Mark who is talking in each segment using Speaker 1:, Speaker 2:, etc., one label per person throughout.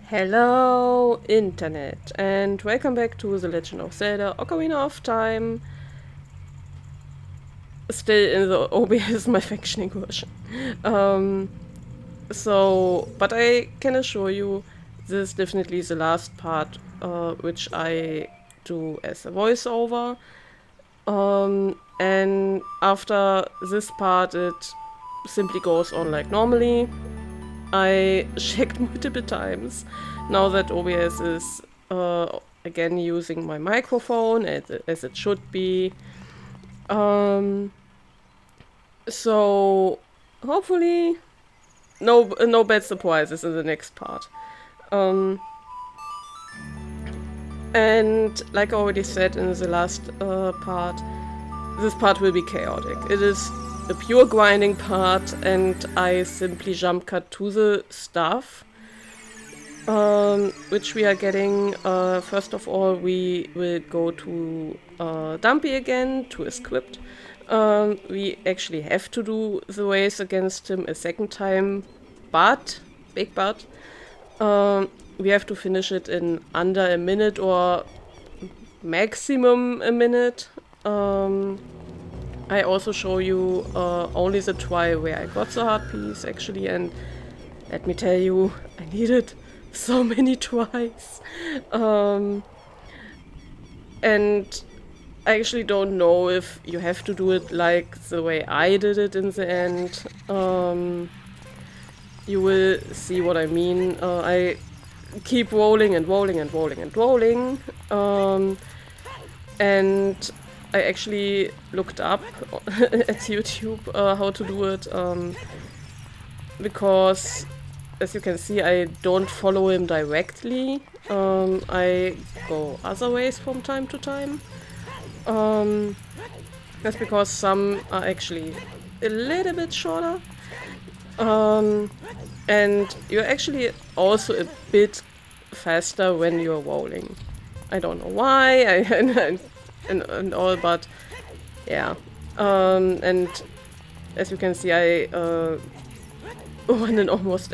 Speaker 1: Hello, Internet, and welcome back to The Legend of Zelda Ocarina of Time. Still in the OBS my functioning version. Um, but I can assure you, this is definitely the last part, which I do as a voiceover. And after this part, it simply goes on like normally. I checked multiple times now that OBS is again using my microphone as it should be. Um, so hopefully no bad surprises in the next part. Um, and like I already said in the last part, this part will be chaotic. It is a pure grinding part, and I simply jump cut to the stuff which we are getting. First of all, we will go to Dumpy again to a script. We actually have to do the race against him a second time, but, big but, we have to finish it in under a minute or maximum a minute. I also show you only the try where I got the hard piece actually, and let me tell you, I needed so many tries. And I actually don't know if you have to do it like the way I did it in the end. You will see what I mean. I keep rolling and rolling and rolling and rolling. And I actually looked up at YouTube how to do it. Because as you can see, I don't follow him directly. I go other ways from time to time. That's because some are actually a little bit shorter. And you're actually also a bit faster when you're rolling. I don't know why, and all, but yeah. And as you can see, I won in almost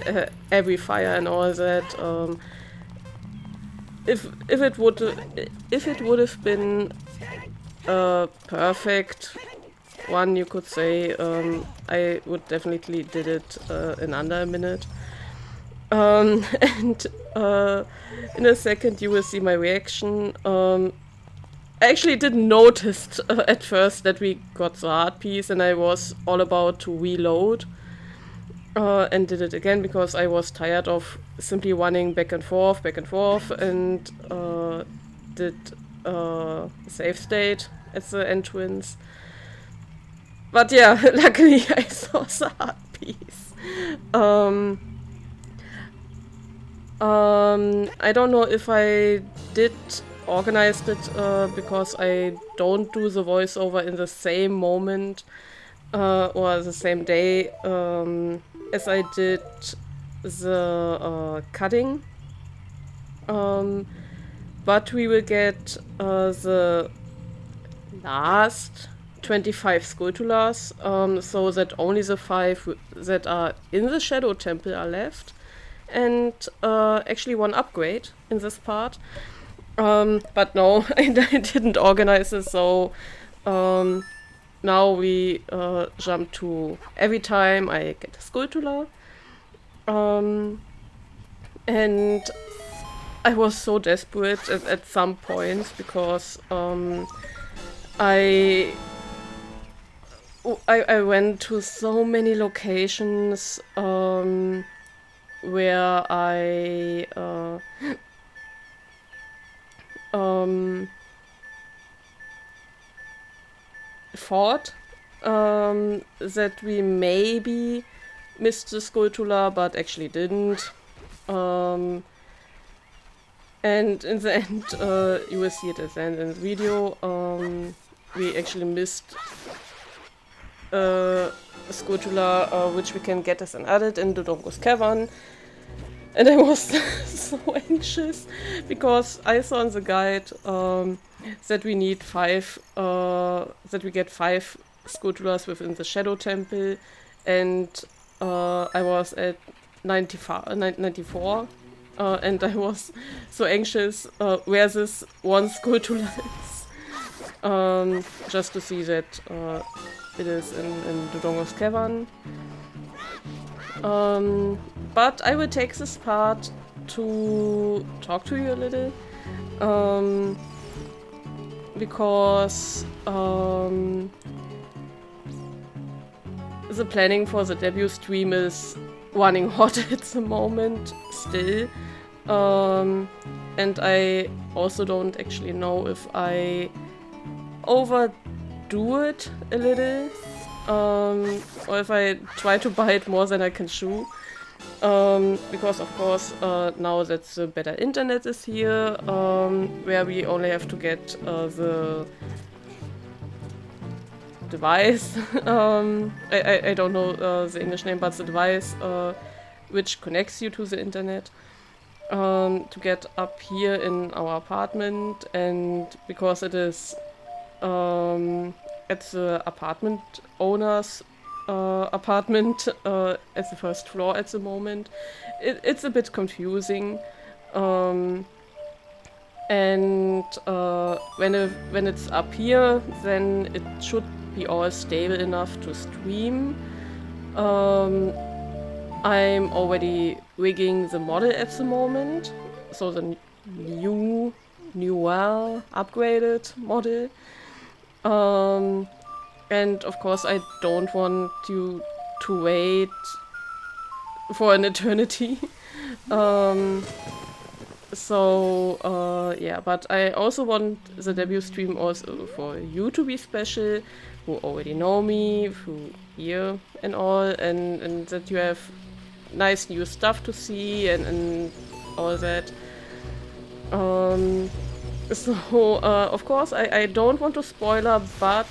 Speaker 1: every fire and all that. If it would have been perfect one, you could say, I would definitely did it in under a minute. And in a second you will see my reaction. I actually didn't notice at first that we got the hard piece, and I was all about to reload. And did it again because I was tired of simply running back and forth, and did save state at the entrance. But yeah, luckily I saw the hard piece. I don't know if I did organize it because I don't do the voiceover in the same moment or the same day as I did the cutting. But we will get the last 25 Skulltulas, so that only the 5 that are in the Shadow Temple are left. And actually one upgrade in this part. But no, I didn't organize it, so now we jump to every time I get a Skulltula. And I was so desperate at some points because I went to so many locations where I thought that we maybe missed the Skulltula, but actually didn't. And in the end, you will see it at the end in the video, we actually missed a Skulltula, which we can get as an edit in Dodongo's Cavern. And I was so anxious because I saw in the guide that we need 5, that we get 5 Skulltulas within the Shadow Temple, and I was at 94. and I was so anxious where this one Skulltula is, just to see that it is in Dodongo's cavern. But I will take this part to talk to you a little, because the planning for the debut stream is running hot at the moment still, and I also don't actually know if I overdo it a little, or if I try to bite more than I can chew, because of course now that the better internet is here, where we only have to get the device, I don't know the English name, but the device which connects you to the internet, to get up here in our apartment, and because it is at the apartment owner's apartment at the first floor at the moment, it's a bit confusing, and when it's up here, then it should be all stable enough to stream. I'm already rigging the model at the moment, so the newer, upgraded model. And of course I don't want you to wait for an eternity. Yeah, but I also want the debut stream also for you to be special, who already know me through here and all, and that you have nice new stuff to see and all that. Of course I don't want to spoiler, but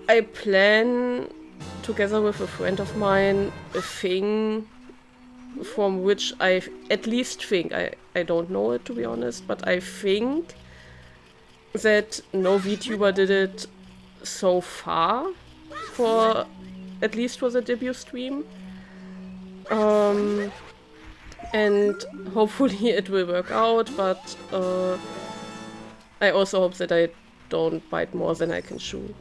Speaker 1: I plan, together with a friend of mine, a thing from which I at least think, I don't know it to be honest, but I think that no VTuber did it so far, for at least for the debut stream. And hopefully it will work out, but I also hope that I don't bite more than I can chew.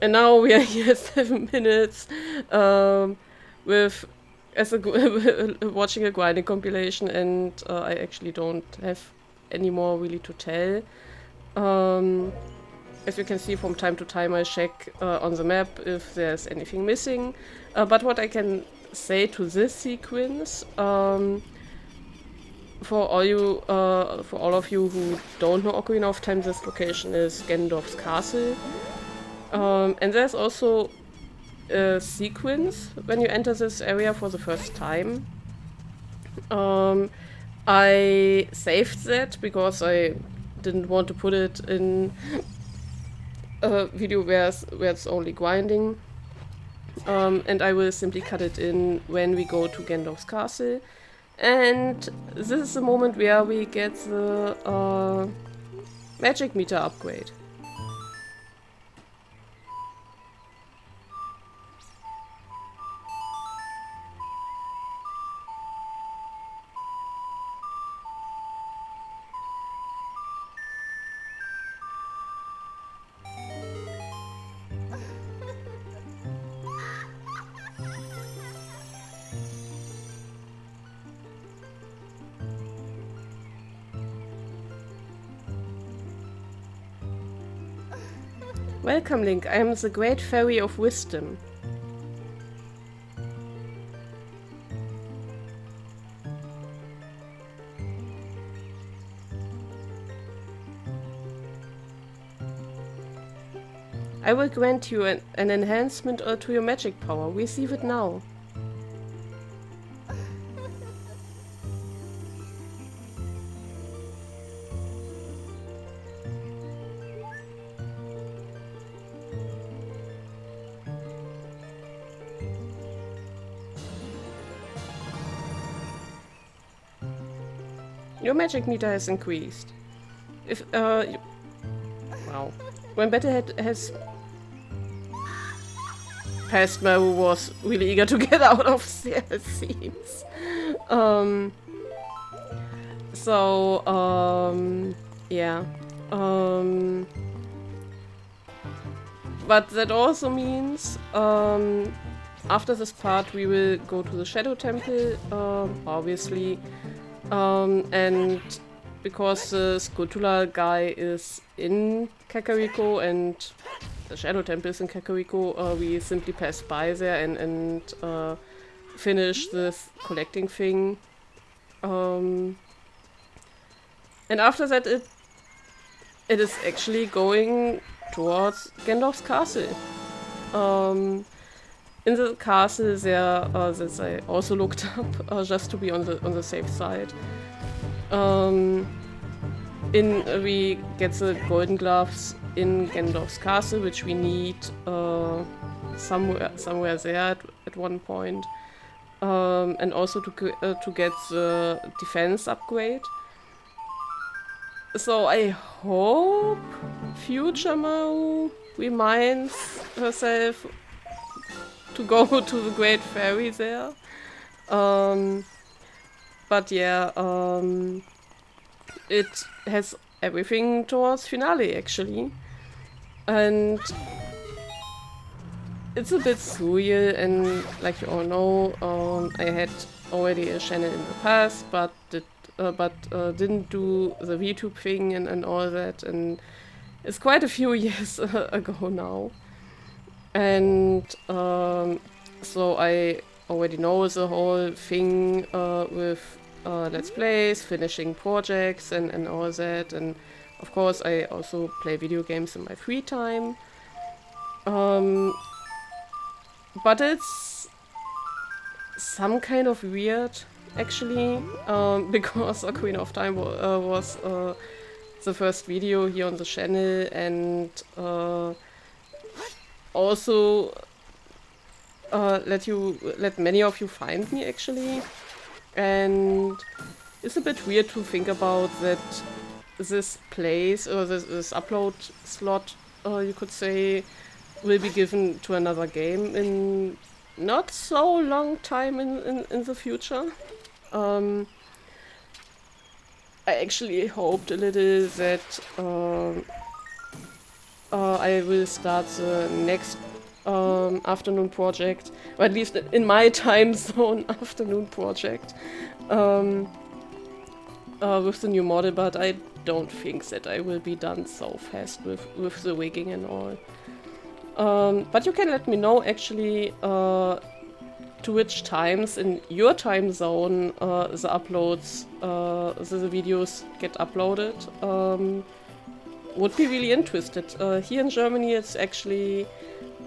Speaker 1: And now we are here 7 minutes with watching a grinding compilation, and I actually don't have any more really to tell. As you can see, from time to time I check on the map if there's anything missing. But what I can say to this sequence, for all of you who don't know Ocarina of Time, this location is Ganondorf's castle. And there's also a sequence when you enter this area for the first time. I saved that because I didn't want to put it in a video where it's only grinding. And I will simply cut it in when we go to Ganondorf's castle. And this is the moment where we get the magic meter upgrade. Welcome, Link. I am the Great Fairy of Wisdom. I will grant you an enhancement to your magic power. Receive it now. Your magic meter has increased. If wow. When Battlehead has past Marou was really eager to get out of the scenes. Yeah. But that also means after this part we will go to the Shadow Temple, obviously. And because the Skulltula guy is in Kakariko and the Shadow Temple is in Kakariko, we simply pass by there and finish this collecting thing. And after that it is actually going towards Gandalf's castle. In the castle there, this I also looked up just to be on the safe side. We get the golden gloves in Gandalf's castle, which we need somewhere there at one point, and also to get the defense upgrade. So I hope future Marou reminds herself to go to the Great Fairy there. But yeah, it has everything towards finale actually. And it's a bit surreal, and like you all know, I had already a channel in the past, but didn't do the VTube thing and all that, and it's quite a few years ago now. And so I already know the whole thing with Let's Plays, finishing projects and all that, and of course I also play video games in my free time. But it's some kind of weird actually, because Ocarina of Time was the first video here on the channel, and also let many of you find me actually, and it's a bit weird to think about that this place or this upload slot, you could say, will be given to another game in not so long time in the future. I actually hoped a little that I will start the next afternoon project, or at least in my time zone afternoon project, with the new model, but I don't think that I will be done so fast with the rigging and all. But you can let me know actually to which times in your time zone the uploads, the videos get uploaded. Would be really interested. Here in Germany it's actually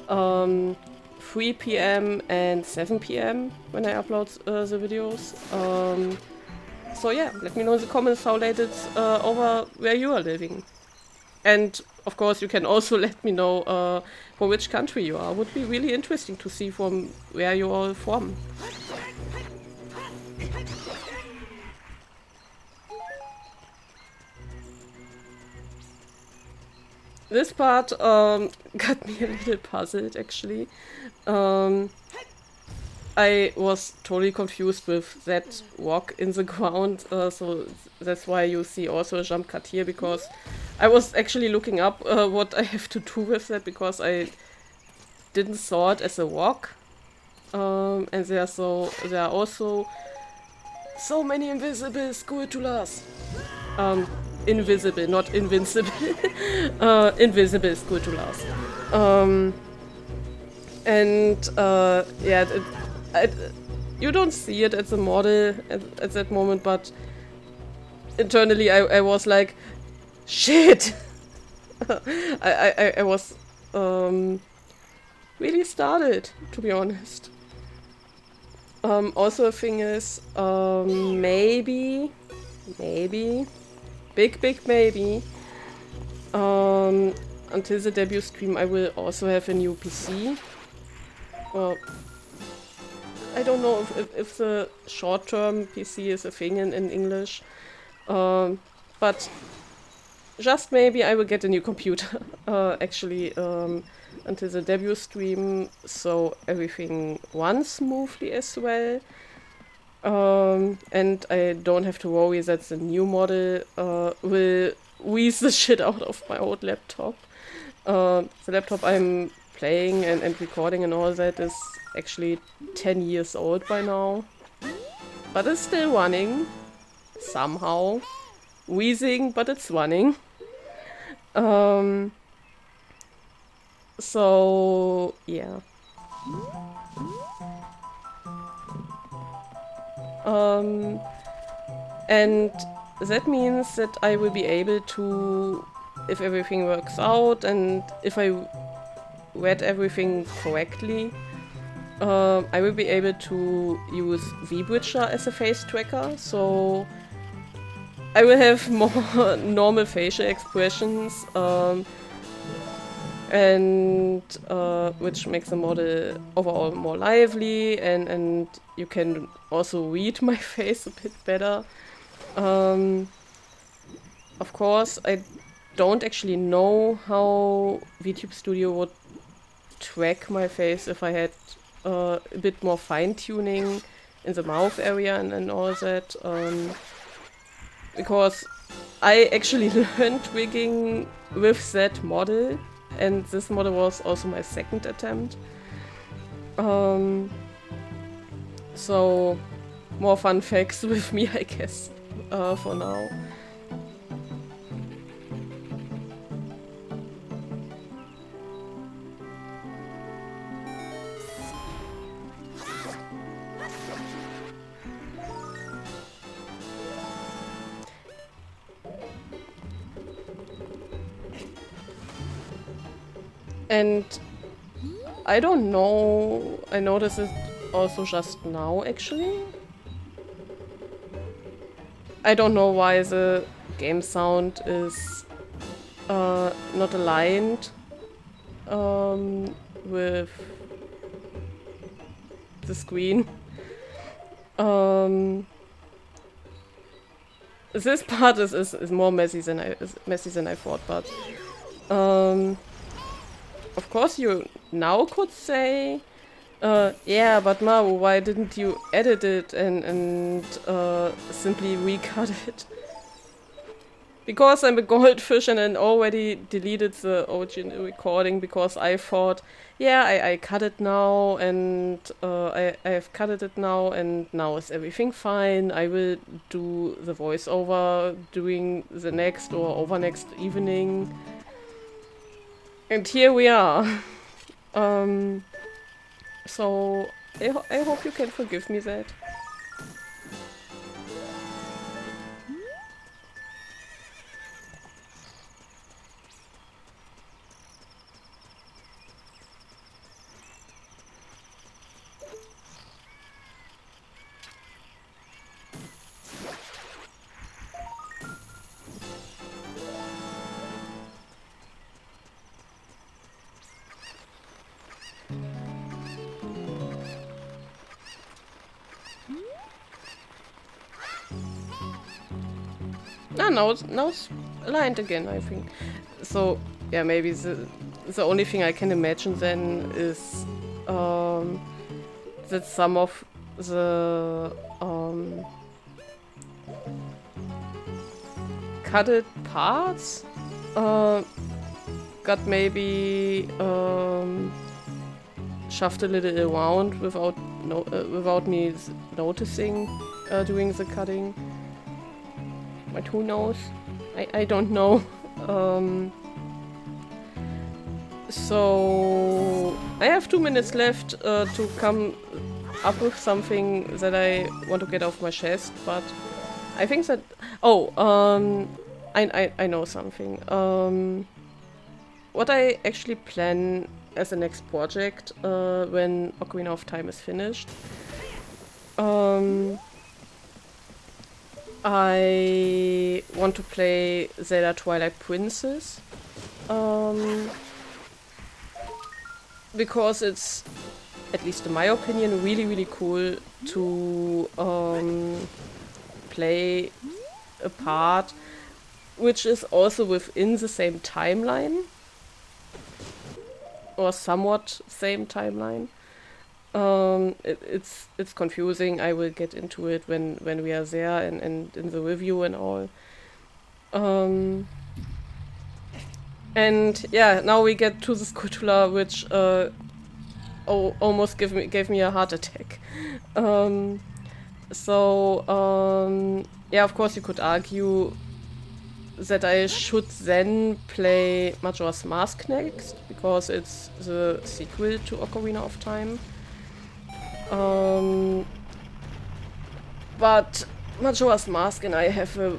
Speaker 1: 3 PM and 7 PM when I upload the videos. So yeah, let me know in the comments how late it's over where you are living. And of course you can also let me know from which country you are. Would be really interesting to see from where you're all from. This part got me a little puzzled actually. I was totally confused with that rock in the ground, so that's why you see also a jump cut here, because I was actually looking up what I have to do with that, because I didn't saw it as a rock. And there are also so many invisible Skulltulas. Invisible, not invincible. Invisible Skulltulas. Yeah, you don't see it as a model at that moment, but internally I was like, shit! I was really startled, to be honest. Also a thing is, maybe, big maybe, until the debut stream I will also have a new PC. Well, I don't know if the short-term PC is a thing in English, but just maybe I will get a new computer, actually, until the debut stream, so everything runs smoothly as well. And I don't have to worry that the new model will wheeze the shit out of my old laptop. The laptop I'm playing and recording and all that is actually 10 years old by now. But it's still running. Somehow. Wheezing, but it's running. So, yeah. And that means that I will be able to, if everything works out and if I read everything correctly, I will be able to use vBridger as a face tracker, so I will have more normal facial expressions, and which makes the model overall more lively, and you can also read my face a bit better. Of course, I don't actually know how VTube Studio would track my face if I had a bit more fine-tuning in the mouth area and all that. Because I actually learned rigging with that model, and this model was also my second attempt. So, more fun facts with me, I guess, for now. And I don't know, I noticed it also just now actually. I don't know why the game sound is not aligned with the screen. This part is more messy than I thought, but of course you now could say, yeah, but Marou, why didn't you edit it and simply recut it? Because I'm a goldfish and I already deleted the original recording because I thought, yeah, I cut it now and I have cut it now and now is everything fine. I will do the voiceover during the next or over next evening. And here we are. So I hope you can forgive me that. Ah, now it's aligned again, I think. So, yeah, maybe the only thing I can imagine then is that some of the cutted parts got maybe shoved a little around without me noticing during the cutting. But who knows? I don't know. So I have 2 minutes left to come up with something that I want to get off my chest, but I think that... Oh, I know something. What I actually plan as a next project when Ocarina of Time is finished. I want to play Zelda Twilight Princess. Because it's, at least in my opinion, really, really cool to play a part which is also within the same timeline. or somewhat same timeline. It's confusing. I will get into it when we are there and in the review and all. And yeah, now we get to the Skulltula, which almost gave me a heart attack. Yeah, of course you could argue that I should then play Majora's Mask next, because it's the sequel to Ocarina of Time. But Majora's Mask and I have a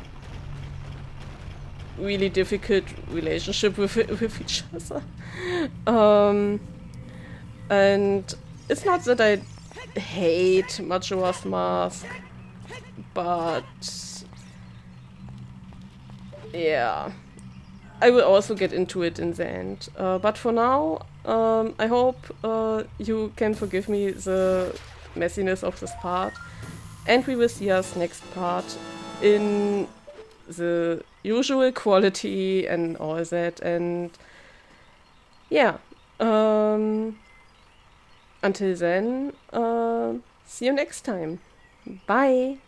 Speaker 1: really difficult relationship with each other. And it's not that I hate Majora's Mask, but yeah, I will also get into it in the end. But for now, I hope you can forgive me the messiness of this part, and we will see us next part in the usual quality and all that. And yeah, until then, see you next time. Bye!